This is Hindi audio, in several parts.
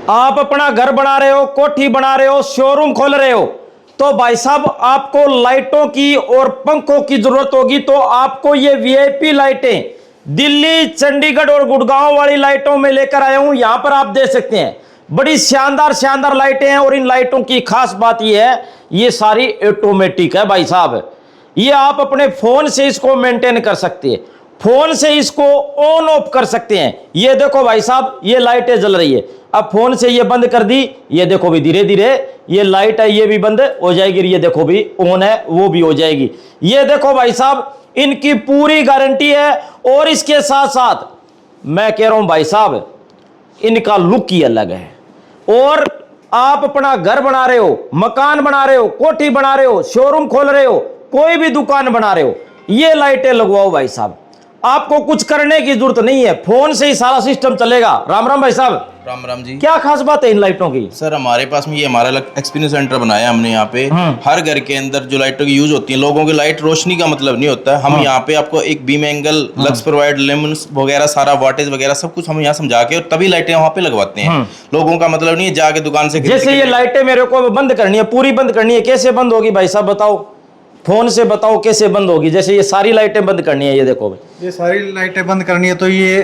आप अपना घर बना रहे हो, कोठी बना रहे हो, शोरूम खोल रहे हो, तो भाई साहब आपको लाइटों की और पंखों की जरूरत होगी। तो आपको ये वीआईपी लाइटें दिल्ली, चंडीगढ़ और गुड़गांव वाली लाइटों में लेकर आया हूं। यहां पर आप देख सकते हैं बड़ी शानदार शानदार लाइटें हैं। और इन लाइटों की खास बात यह है, ये सारी ऑटोमेटिक है भाई साहब। ये आप अपने फोन से इसको मेंटेन कर सकते हैं, फोन से इसको ऑन ऑफ कर सकते हैं। ये देखो भाई साहब, ये लाइटें जल रही है। अब फोन से ये बंद कर दी, ये देखो भी धीरे धीरे ये लाइट है ये भी बंद हो जाएगी। ये देखो भी ऑन है वो भी हो जाएगी। ये देखो भाई साहब, इनकी पूरी गारंटी है। और इसके साथ साथ मैं कह रहा हूं भाई साहब, इनका लुक ही अलग है। और आप अपना घर बना रहे हो, मकान बना रहे हो, कोठी बना रहे हो, शोरूम खोल रहे हो, कोई भी दुकान बना रहे हो, ये लाइटें लगवाओ भाई साहब। आपको कुछ करने की जरूरत नहीं है, फोन से ही सारा सिस्टम चलेगा। राम राम भाई साहब। राम राम जी। क्या खास बात है इन लाइटों की? सर हमारे पास में ये हमारा एक्सपीरियंस सेंटर बनाया हमने यहाँ पे। हर घर के अंदर जो लाइटों की यूज होती है, लोगों की लाइट रोशनी का मतलब नहीं होता है। हम यहाँ पे आपको एक beam angle, lux provide, lemons वगैरह सारा वाटेज वगैरह सब कुछ हम यहाँ समझा के और तभी लाइटें वहाँ पे लगवाते हैं। लोगों का मतलब नहीं है जाके दुकान से। जैसे ये लाइटें मेरे को बंद करनी है, पूरी बंद करनी है, कैसे बंद होगी भाई साहब बताओ? फोन से बताओ कैसे बंद होगी? जैसे ये सारी लाइटें बंद करनी है, ये देखो भाई, ये सारी लाइटें बंद करनी है तो ये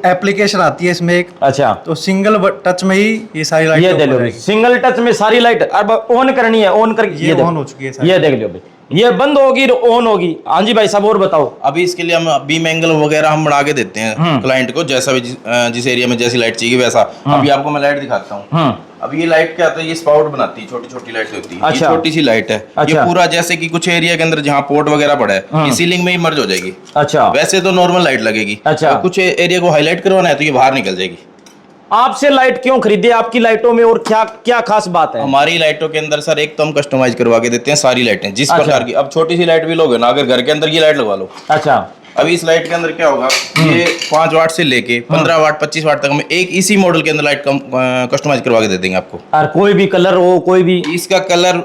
एप्लीकेशन आती है इसमें एक। अच्छा, तो सिंगल टच में ही ये सारी लाइट ये देख लो भाई, सिंगल टच में सारी लाइट। अब ऑन करनी है, ऑन कर, ये ऑन हो चुकी है सारी। ये देख लो भाई, ये बंद होगी ऑन होगी। हाँ जी भाई साहब, और बताओ। अभी इसके लिए हम बीम एंगल वगैरह हम बना के देते हैं क्लाइंट को, जैसा भी जिस एरिया में जैसी लाइट चाहिए वैसा। अभी आपको मैं लाइट दिखाता हूँ। अब ये लाइट क्या होता है, ये स्पाउट बनाती है, छोटी छोटी लाइट होती है। अच्छा। ये छोटी सी लाइट है। अच्छा। ये पूरा जैसे कि कुछ एरिया के अंदर जहाँ पोर्ट वगैरह पड़ा है, ये सीलिंग में ही मर्ज हो जाएगी। अच्छा, वैसे तो नॉर्मल लाइट लगेगी। अच्छा। कुछ एरिया को हाईलाइट करवाना है तो ये बाहर निकल जाएगी। आपसे लाइट क्यों खरीदे? आपकी लाइटों में और क्या क्या खास बात है? हमारी लाइटों के अंदर सर एक तो हम कस्टमाइज करवा के देते हैं सारी लाइटें जिस अच्छा। प्रकार की। अब छोटी सी लाइट भी लोगे ना, अगर घर के अंदर की लाइट लगवा लो। अच्छा, अभी इस लाइट के अंदर क्या होगा, ये 5 वाट से लेके 15 वाट 25 वाट तक हम एक इसी मॉडल के अंदर लाइट कस्टमाइज करवा के दे देंगे आपको। और कोई भी कलर हो, कोई भी इसका कलर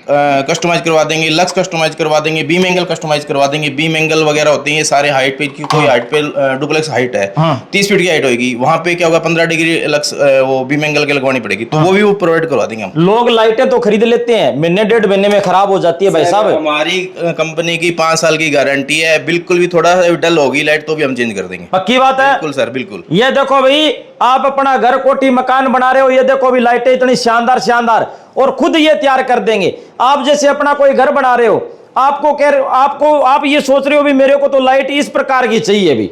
कस्टमाइज करवा देंगे, लक्स कस्टमाइज करवा देंगे, बीम एंगल कस्टमाइज करवा देंगे। बीम एंगल वगैरह होते हैं ये सारे हाइट पे, कोई हाइट पे डुप्लेक्स हाइट है 30 फीट की हाइट होगी, वहां पे क्या होगा 15 डिग्री लक्स वो बीम एंगल के लगवानी पड़ेगी, तो वो भी वो प्रोवाइड करवा देंगे हम। लोग लाइटें तो खरीद लेते हैं, महीने डेढ़ महीने में खराब हो जाती है भाई साहब। हमारी कंपनी की 5 साल की गारंटी है, बिल्कुल भी थोड़ा डल होगी लाइट तो भी हम चेंज कर देंगे। पक्की बात है? बिल्कुल सर, बिल्कुल। ये देखो भाई, आप अपना घर कोठी मकान बना रहे हो, ये देखो भी लाइटें इतनी शानदार शानदार, और खुद ये तैयार कर देंगे। आप जैसे अपना कोई घर बना रहे हो, आपको कह रहे हो, आप ये सोच रहे हो भी मेरे को तो लाइट इस प्रकार की चाहिए, भी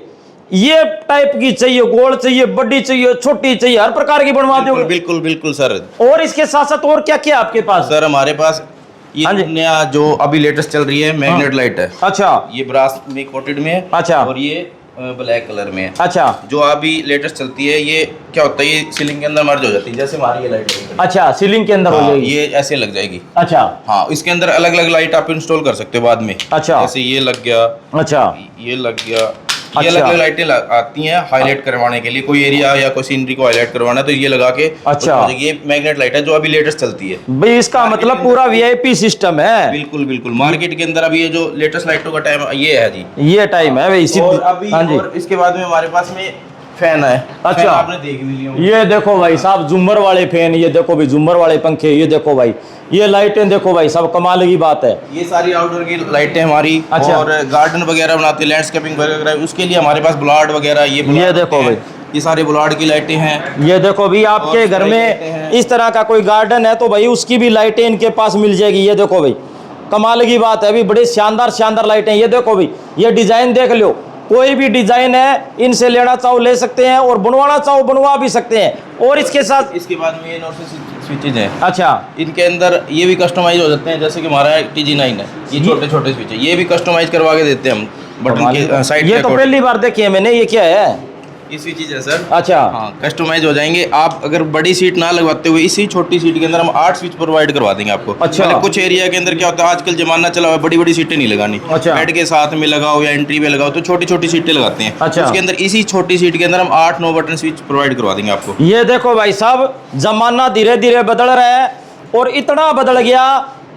ये टाइप की चाहिए, गोल चाहिए, बड़ी चाहिए, छोटी चाहिए, हर प्रकार की बनवा दोगे। बिल्कुल बिल्कुल सर। और इसके साथ साथ और क्या क्या आपके पास? सर हमारे पास ये नया जो अभी लेटेस्ट चल रही है मैग्नेट लाइट है। अच्छा, ये ब्रास में कोटेड में है। अच्छा। और ये ब्लैक कलर में है। अच्छा, जो अभी लेटेस्ट चलती है, ये क्या होता है, ये सीलिंग के अंदर मर्ज हो जाती है, जैसे हमारी ये लाइट है। अच्छा, सीलिंग के अंदर हो जाएगी, ये ऐसे लग जाएगी। अच्छा, हाँ, इसके अंदर अलग अलग लाइट आप इंस्टॉल कर सकते हो बाद में। अच्छा, जैसे ये लग गया, अच्छा, ये लग गया, ये अच्छा। अलग अलग लाइटें आती हैं हाईलाइट करवाने के लिए। कोई एरिया या कोई सीनरी को हाईलाइट करवाना है तो ये लगा के। अच्छा, ये मैग्नेट लाइट है जो अभी लेटेस्ट चलती है भाई। इसका मतलब पूरा वीआईपी सिस्टम है। बिल्कुल बिल्कुल। मार्केट के अंदर अभी ये जो लेटेस्ट लाइटों का टाइम ये है जी, ये टाइम है भाई। और अभी और इसके बाद में हमारे पास में फैन है। अच्छा, फैन आपने देख भी लिया। ये देखो भाई साहब, झूमर वाले फैन, ये देखो भाई झूमर वाले पंखे, ये देखो भाई, ये लाइटें देखो भाई साहब, कमाल की बात है। ये सारी आउटडोर की लाइटें हमारी। अच्छा। और गार्डन वगैरह बनाते हैं, लैंडस्केपिंग वगैरह, उसके लिए हमारे पास बुलार्ड वगैरह, ये देखो भाई, ये सारे बुलार्ड की लाइटें हैं। ये देखो भी, आपके घर में इस तरह का कोई गार्डन है तो भाई उसकी भी लाइटें इनके पास मिल जाएगी। ये देखो भाई, कमाल की बात है भी, बड़े शानदार शानदार लाइटें। ये देखो भाई, ये डिजाइन देख लो, कोई भी डिजाइन है, इनसे लेना चाहो ले सकते हैं, और बनवाना चाहो बनवा भी सकते हैं। और इसके साथ इसके बाद में ये नॉर्थ स्विचेज हैं। अच्छा, इनके अंदर ये भी कस्टमाइज हो जाते हैं, जैसे कि हमारा TG9 है, ये छोटे छोटे स्विच है, ये भी कस्टमाइज करवा के देते हैं हम बटन के साइड। ये तो पहली बार देखी है मैंने, ये क्या है? ये स्विचेज है सर। अच्छा, हाँ, कस्टमाइज हो जाएंगे। आप अगर बड़ी सीट ना लगवाते हुए इसी छोटी सीट के अंदर हम 8 स्विच प्रोवाइड करवा देंगे आपको। अच्छा। मतलब कुछ एरिया के अंदर क्या होता है, आजकल जमाना चला हुआ है, बड़ी बड़ी सीटें नहीं लगानी। अच्छा। बेड के साथ में लगाओ या एंट्री पे लगाओ, तो छोटी छोटी सीटें लगाते हैं। अच्छा। उसके अंदर इसी छोटी सीट के अंदर हम 8-9 बटन स्विच प्रोवाइड करवा देंगे आपको। ये देखो भाई साहब, जमाना धीरे धीरे बदल रहा है, और इतना बदल गया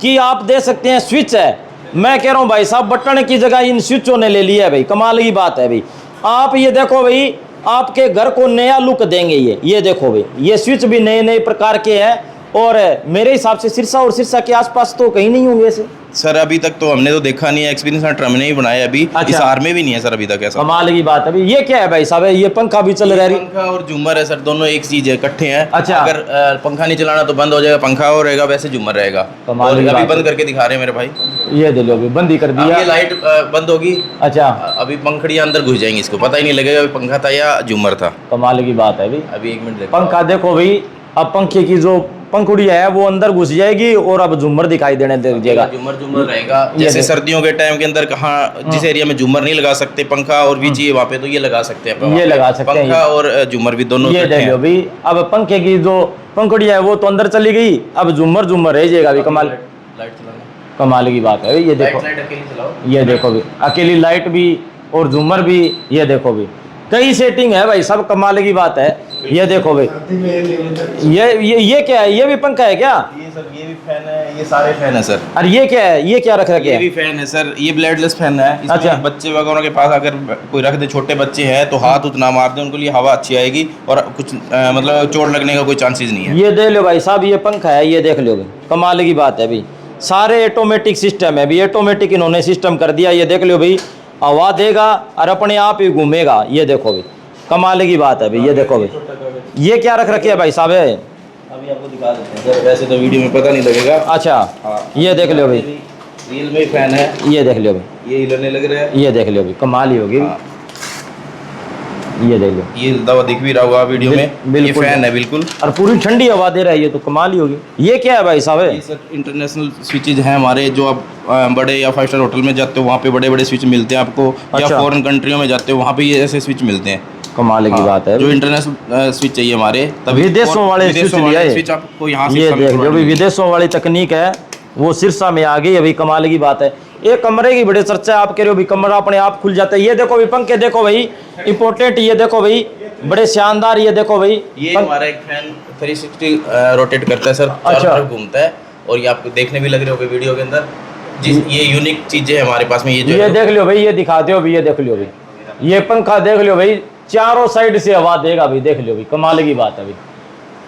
कि आप देख सकते हैं स्विच है। मैं कह रहा हूँ भाई साहब, बटन की जगह इन स्विचों ने ले लिया है भाई, कमाल की बात है भाई। आप ये देखो भाई, आपके घर को नया लुक देंगे। ये देखो भाई, ये स्विच भी नए नए प्रकार के हैं और मेरे हिसाब से सिरसा और सिरसा के आसपास तो कहीं नहीं होंगे ऐसे। सर अभी तक तो हमने तो देखा नहीं है, एक्सपीरियंस सेंटर हमने ही बनाया अभी। अच्छा। इस आर में भी नहीं है सर अभी तक ऐसा। कमाल की बात है भाई। ये क्या है भाई साहब? ये पंखा भी चल रहा है। पंखा और झूमर है सर, दोनों एक चीज है, इकट्ठे हैं। अच्छा। अगर पंखा नहीं चलाना तो बंद हो जाएगा, पंखा और रहेगा, वैसे झूमर रहेगा। कमाल और की अभी बात बंद करके दिखा रहे हैं मेरे भाई। ये दे लो अभी बंद ही कर अब दिया। ये लाइट बंद होगी। अच्छा, अभी पंखड़ियां अंदर घुस जाएंगी, इसको पता ही नहीं लगेगा अभी पंखा था या झूमर था। कमाल की बात है भाई। अभी 1 मिनट देखो। पंखा देखो भाई, अब पंखे की जो पंखुड़ी है वो अंदर घुस जाएगी और अब झूमर दिखाई देने दीजिएगा। झूमर रहेगा। जैसे सर्दियों के टाइम के अंदर कहाँ जिस एरिया में झूमर नहीं लगा सकते, पंखा और भी चाहिए वहाँ पे, तो ये लगा सकते हैं। ये लगा सकते हैं। पंखा और झूमर भी दोनों ये देख लो भाई, अब पंखे की जो पंखुड़ी है वो तो अंदर चली गई, अब झूमर रह जाएगा भाई। कमाल लाइट चलाना, कमाल की बात है। ये देखो, लाइट अकेली चलाओ। ये देखो भी, अकेली लाइट भी और झूमर भी। ये देखो भी, कई सेटिंग है भाई, सब कमाल की बात है। ये देखो भाई, ये क्या है? ये भी पंखा है क्या? ये सर ये भी फैन है, ये सारे फैन है सर। और ये क्या है? ये क्या रख रखे ये है? भी फैन है सर, ये ब्लेडलेस फैन है। इसमें अच्छा। बच्चे वगैरह के पास अगर कोई रख दे, छोटे बच्चे हैं तो हाथ उतना मार दे, उनके लिए हवा अच्छी आएगी और कुछ मतलब चोट लगने का कोई चांसेस नहीं है। ये देख लो भाई साहब, ये पंखा है, ये देख लो भाई, कमाल की बात है भाई। सारे ऑटोमेटिक सिस्टम है भाई, ऑटोमेटिक इन्होंने सिस्टम कर दिया। ये देख लो भाई, हवा देगा और अपने आप ही घूमेगा। ये देखो भाई, कमाल की बात है भाई। ये देखो भाई, ये क्या रख रखे है भाई साहब? है अभी आपको दिखा देते हैं सर, वैसे तो वीडियो में पता नहीं लगेगा। अच्छा, हाँ। ये देख लो भाई, रियल में फैन है। ये देख लो भाई, ये हिलने लग रहा है। ये देख लो भाई, कमाल ही होगी। हाँ। ये देख लो, ये दवा दिख भी रहा होगा वीडियो में। ये बिल्कुल। फैन है बिल्कुल। और पूरी ठंडी हवा दे रहा है, ये तो कमाल ही होगी। ये क्या है भाई साहब? ये सर इंटरनेशनल स्विचेज हैं हमारे, जो आप बड़े या 5 स्टार होटल में जाते हो वहाँ पे बड़े बड़े स्विच मिलते हैं आपको, या अच्छा। फॉरेन कंट्रियों में जाते हो वहाँ पे ये ऐसे स्विच मिलते हैं। कमाल की बात है। जो इंटरनेशनल स्विच चाहिए हमारे, तभी विदेशों वाले स्विच लिया है। स्विच आपको यहाँ से ये कम देख लो करवानी भाई, है। विदेशों वाली तकनीक है वो सिरसा में आ गई अभी। कमाल की बात है। एक कमरे की बड़े चर्चा है, आप कह रहे हो भी कमरा अपने आप खुल जाता है। ये देखो भाई, पंखे देखो भाई, इंपोर्टेंट। ये देखो भाई, बड़े शानदार। ये देखो भाई, ये हमारा एक फैन 360 रोटेट करता है सर, चारों अच्छा। तरफ घूमता है। और ये आपको देखने भी लग रहे होंगे वीडियो के अंदर, जिस ये यूनिक चीजें हैं हमारे पास में। ये जो ये है देख लो भाई, ये दिखाते हो भाई, ये देख लो भाई, ये पंखा देख लो भाई, चारों साइड से हवा देगा भाई। देख लो भाई, कमाल की बात है भाई,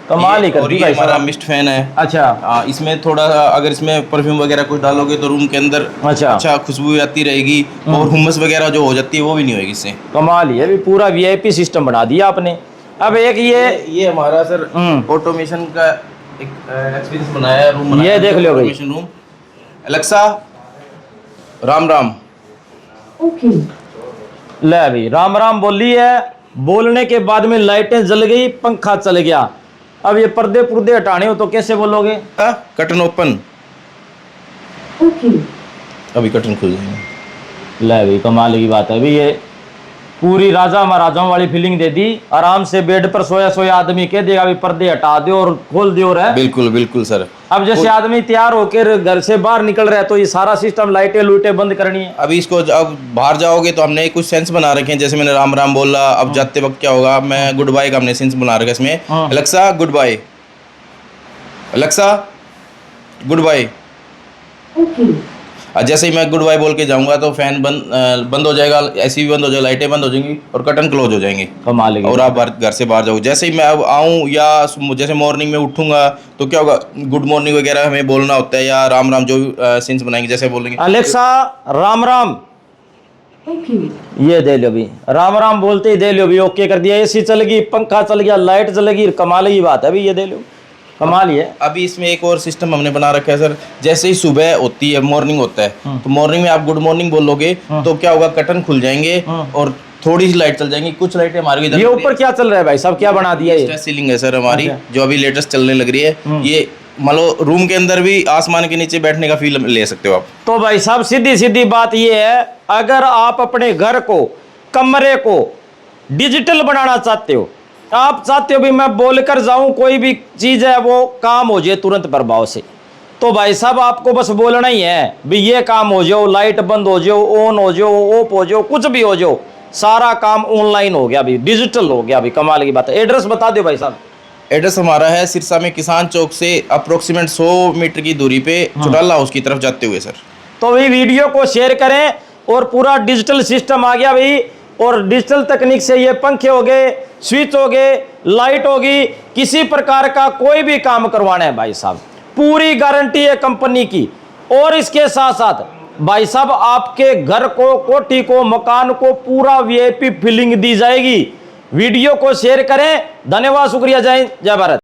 कमाल ही कर और दी ये भाई हमारा साहब। मिस्ट फैन है। अच्छा, इसमें थोड़ा अगर इसमें परफ्यूम वगैरह कुछ डालोगे तो रूम के अंदर अच्छा खुशबू आती रहेगी, और हुमस वगैरह जो हो जाती है वो भी नहीं होगी इससे। कमाल ही है भी, पूरा वीआईपी सिस्टम बना दिया आपने। अब एक ये हमारा सर ऑटोमेशन का एक एक्सपीरियंस बनाया है, रूम बनाया ये देख लो भाई। Automation room. Alexa Ram Ram. ले भाई, राम राम बोली है, बोलने के बाद में लाइटें जल गई, पंखा चल गया। अब ये पर्दे पुर्दे हटाने हो तो कैसे बोलोगे? Curtain open. अभी कर्टन खुल जाएंगे। ले भाई, कमाल की बात है भाई। ये पूरी राजा महाराजाओं वाली फीलिंग दे दी। आराम से बेड पर सोया सोया आदमी कह देगा भी पर्दे हटा दो और खोल दो। है बिल्कुल बिल्कुल सर। अब जैसे आदमी तैयार होकर घर से बाहर निकल रहा है तो ये सारा सिस्टम लाइटें लूटें बंद करनी है। अभी इसको अब बाहर जाओगे तो हमने कुछ सेंस बना रखे हैं, जैसे मैंने राम राम बोला, अब जाते वक्त क्या होगा, मैं गुड बाय का हमने सेंस बना रखा है इसमें। Alexa goodbye, Alexa goodbye. जैसे ही मैं गुड बाय बोल के जाऊंगा तो फैन बंद हो जाएगा, ऐसी भी बंद हो जाएगा, लाइटें बंद हो जाएंगी और कर्टन क्लोज हो जाएंगे। कमाल की। और आप घर से बाहर जाओ, जैसे ही मैं अब आऊँ या जैसे मॉर्निंग में उठूंगा तो क्या होगा, गुड मॉर्निंग वगैरह हमें बोलना होता है, या राम राम जो भी सीन्स बनाएंगे जैसे बोलेंगे, अलेक्सा राम राम। ये दे लो भी, राम राम बोलते ही दे लो भी, ओके कर दिया। एसी चल गई, पंखा चल गया, लाइट चल गई। कमाल की बात है भाई, ये दे लो, कमाल ही है। अभी इसमें एक और सिस्टम हमने बना रखा है सर, जैसे ही सुबह होती है, मॉर्निंग होता है, तो मॉर्निंग में आप गुड मॉर्निंग बोलोगे तो क्या होगा, कर्टन खुल जाएंगे और थोड़ी सी लाइट चल जाएंगी। कुछ लाइटें हमारी इधर। ये ऊपर क्या चल रहा है भाई साहब, क्या बना दिया ये? सीलिंग है सर हमारी, जो अभी लेटेस्ट चलने लग रही है। ये मान लो रूम के अंदर भी आसमान के नीचे बैठने का फील ले सकते हो आप। तो भाई साहब सीधी सीधी बात ये है, अगर आप अपने घर को, कमरे को डिजिटल बनाना चाहते हो, आप चाहते हो भी मैं बोलकर जाऊं, कोई भी चीज है वो काम हो जाए तुरंत प्रभाव से, तो भाई साहब आपको बस बोलना ही है भी ये काम हो जाओ, लाइट बंद हो जाओ, ऑन हो जाओ, ऑफ हो जाओ, कुछ भी हो जाओ, सारा काम ऑनलाइन हो गया, भी डिजिटल हो गया। भी कमाल की बात है। एड्रेस बता दो भाई साहब। एड्रेस हमारा है सिरसा में किसान चौक से अप्रोक्सीमेट 100 मीटर की दूरी पे चुटाला हाउस की तरफ जाते हुए सर। तो भाई वीडियो को शेयर करें, और पूरा डिजिटल सिस्टम आ गया भाई, और डिजिटल तकनीक से ये पंखे हो गए, स्विच हो गए, लाइट होगी, किसी प्रकार का कोई भी काम करवाना है भाई साहब, पूरी गारंटी है कंपनी की। और इसके साथ साथ भाई साहब आपके घर को, कोठी को, मकान को पूरा वीआईपी फीलिंग दी जाएगी। वीडियो को शेयर करें। धन्यवाद, शुक्रिया, जय हिंद, जय भारत।